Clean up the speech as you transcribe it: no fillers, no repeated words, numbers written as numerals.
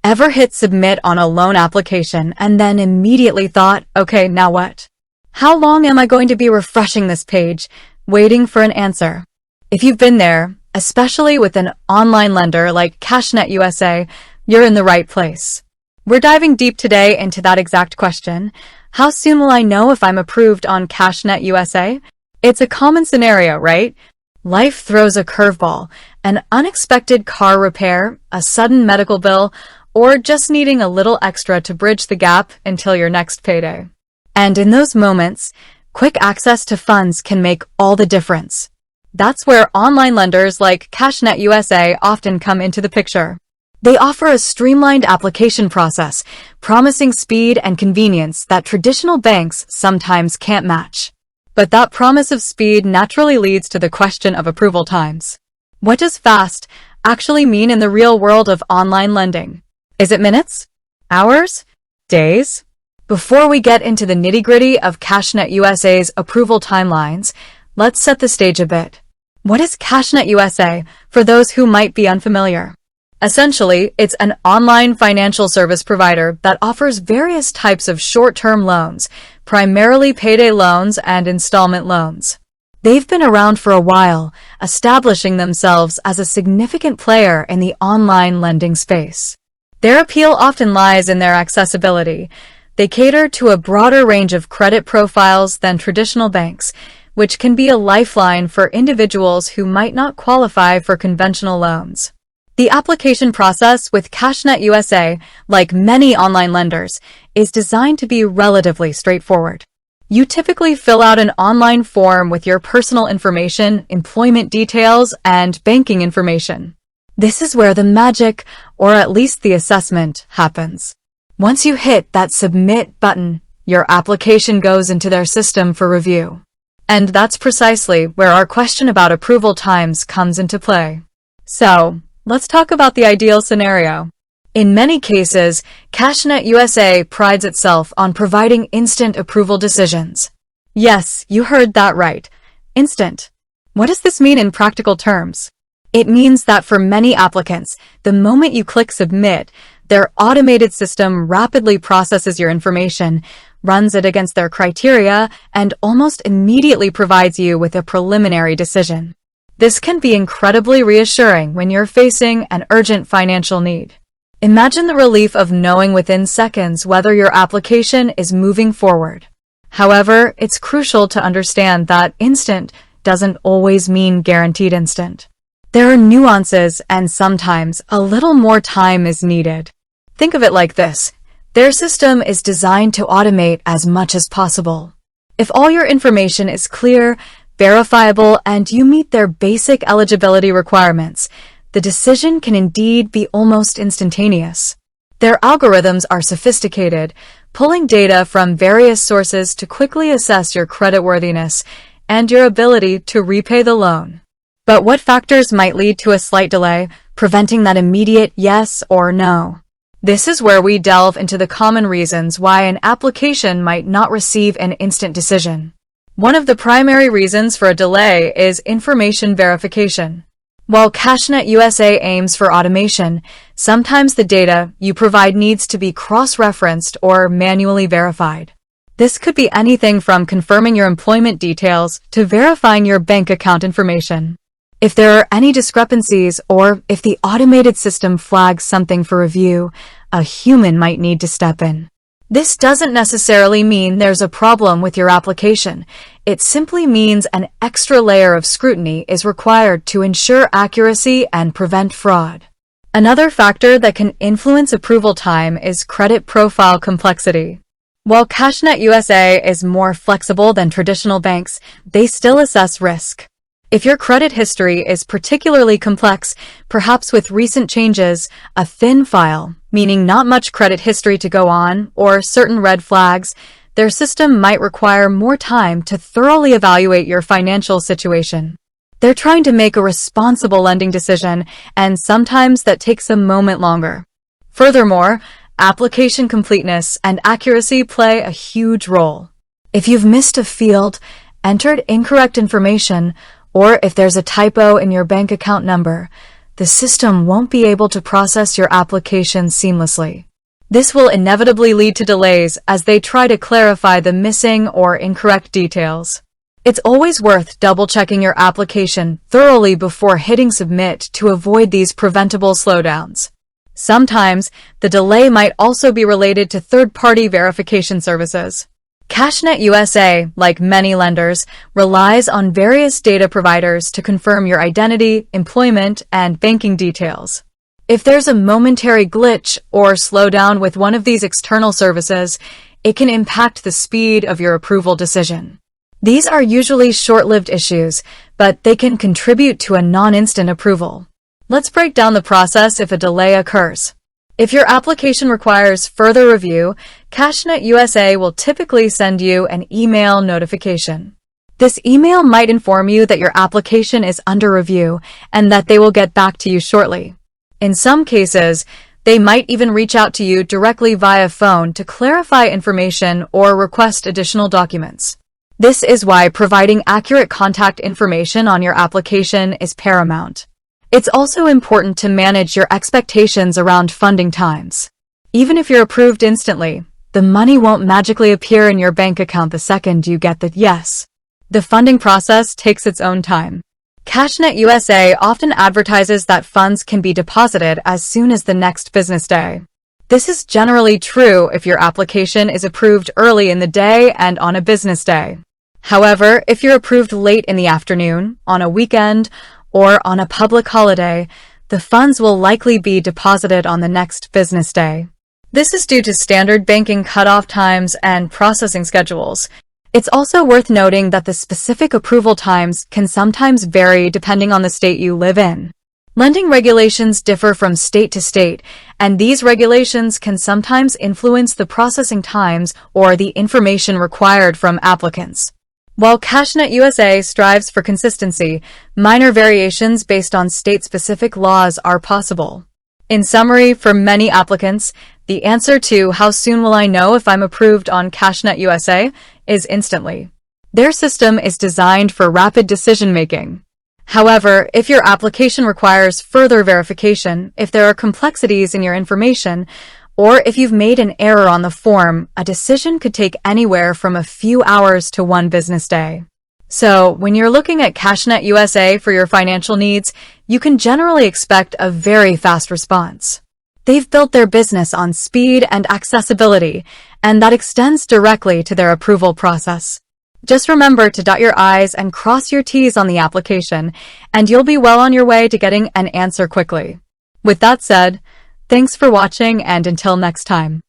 Ever hit submit on a loan application and then immediately thought, okay, now what? How long am I going to be refreshing this page, waiting for an answer? If you've been there, especially with an online lender like CashnetUSA, you're in the right place. We're diving deep today into that exact question. How soon will I know if I'm approved on CashnetUSA? It's a common scenario, right? Life throws a curveball, an unexpected car repair, a sudden medical bill, or just needing a little extra to bridge the gap until your next payday. And in those moments, quick access to funds can make all the difference. That's where online lenders like CashnetUSA often come into the picture. They offer a streamlined application process, promising speed and convenience that traditional banks sometimes can't match. But that promise of speed naturally leads to the question of approval times. What does fast actually mean in the real world of online lending? Is it minutes? Hours? Days? Before we get into the nitty-gritty of CashnetUSA's approval timelines, let's set the stage a bit. What is CashnetUSA for those who might be unfamiliar? Essentially, it's an online financial service provider that offers various types of short-term loans, primarily payday loans and installment loans. They've been around for a while, establishing themselves as a significant player in the online lending space. Their appeal often lies in their accessibility. They cater to a broader range of credit profiles than traditional banks, which can be a lifeline for individuals who might not qualify for conventional loans. The application process with CashnetUSA, like many online lenders, is designed to be relatively straightforward. You typically fill out an online form with your personal information, employment details, and banking information. This is where the magic, or at least the assessment, happens. Once you hit that submit button, your application goes into their system for review. And that's precisely where our question about approval times comes into play. So, let's talk about the ideal scenario. In many cases, CashnetUSA prides itself on providing instant approval decisions. Yes, you heard that right. Instant. What does this mean in practical terms? It means that for many applicants, the moment you click submit, their automated system rapidly processes your information, runs it against their criteria, and almost immediately provides you with a preliminary decision. This can be incredibly reassuring when you're facing an urgent financial need. Imagine the relief of knowing within seconds whether your application is moving forward. However, it's crucial to understand that instant doesn't always mean guaranteed instant. There are nuances, and sometimes a little more time is needed. Think of it like this. Their system is designed to automate as much as possible. If all your information is clear, verifiable, and you meet their basic eligibility requirements, the decision can indeed be almost instantaneous. Their algorithms are sophisticated, pulling data from various sources to quickly assess your creditworthiness and your ability to repay the loan. But what factors might lead to a slight delay, preventing that immediate yes or no? This is where we delve into the common reasons why an application might not receive an instant decision. One of the primary reasons for a delay is information verification. While CashnetUSA aims for automation, sometimes the data you provide needs to be cross-referenced or manually verified. This could be anything from confirming your employment details to verifying your bank account information. If there are any discrepancies or if the automated system flags something for review, a human might need to step in. This doesn't necessarily mean there's a problem with your application. It simply means an extra layer of scrutiny is required to ensure accuracy and prevent fraud. Another factor that can influence approval time is credit profile complexity. While CashnetUSA is more flexible than traditional banks, they still assess risk. If your credit history is particularly complex, perhaps with recent changes, a thin file, meaning not much credit history to go on, or certain red flags, their system might require more time to thoroughly evaluate your financial situation. They're trying to make a responsible lending decision, and sometimes that takes a moment longer. Furthermore, application completeness and accuracy play a huge role. If you've missed a field, entered incorrect information, or if there's a typo in your bank account number, the system won't be able to process your application seamlessly. This will inevitably lead to delays as they try to clarify the missing or incorrect details. It's always worth double-checking your application thoroughly before hitting submit to avoid these preventable slowdowns. Sometimes, the delay might also be related to third-party verification services. CashnetUSA, like many lenders, relies on various data providers to confirm your identity, employment, and banking details. If there's a momentary glitch or slowdown with one of these external services, it can impact the speed of your approval decision. These are usually short-lived issues, but they can contribute to a non-instant approval. Let's break down the process if a delay occurs. If your application requires further review, CashnetUSA will typically send you an email notification. This email might inform you that your application is under review and that they will get back to you shortly. In some cases, they might even reach out to you directly via phone to clarify information or request additional documents. This is why providing accurate contact information on your application is paramount. It's also important to manage your expectations around funding times. Even if you're approved instantly, the money won't magically appear in your bank account the second you get the yes. The funding process takes its own time. CashnetUSA often advertises that funds can be deposited as soon as the next business day. This is generally true if your application is approved early in the day and on a business day. However, if you're approved late in the afternoon, on a weekend, or on a public holiday, the funds will likely be deposited on the next business day. This is due to standard banking cutoff times and processing schedules. It's also worth noting that the specific approval times can sometimes vary depending on the state you live in. Lending regulations differ from state to state, and these regulations can sometimes influence the processing times or the information required from applicants. While CashnetUSA strives for consistency, minor variations based on state-specific laws are possible. In summary, for many applicants, the answer to "how soon will I know if I'm approved on CashnetUSA" is instantly. Their system is designed for rapid decision-making. However, if your application requires further verification, if there are complexities in your information, or if you've made an error on the form, a decision could take anywhere from a few hours to one business day. So, when you're looking at CashnetUSA for your financial needs, you can generally expect a very fast response. They've built their business on speed and accessibility, and that extends directly to their approval process. Just remember to dot your I's and cross your T's on the application, and you'll be well on your way to getting an answer quickly. With that said, thanks for watching, and until next time.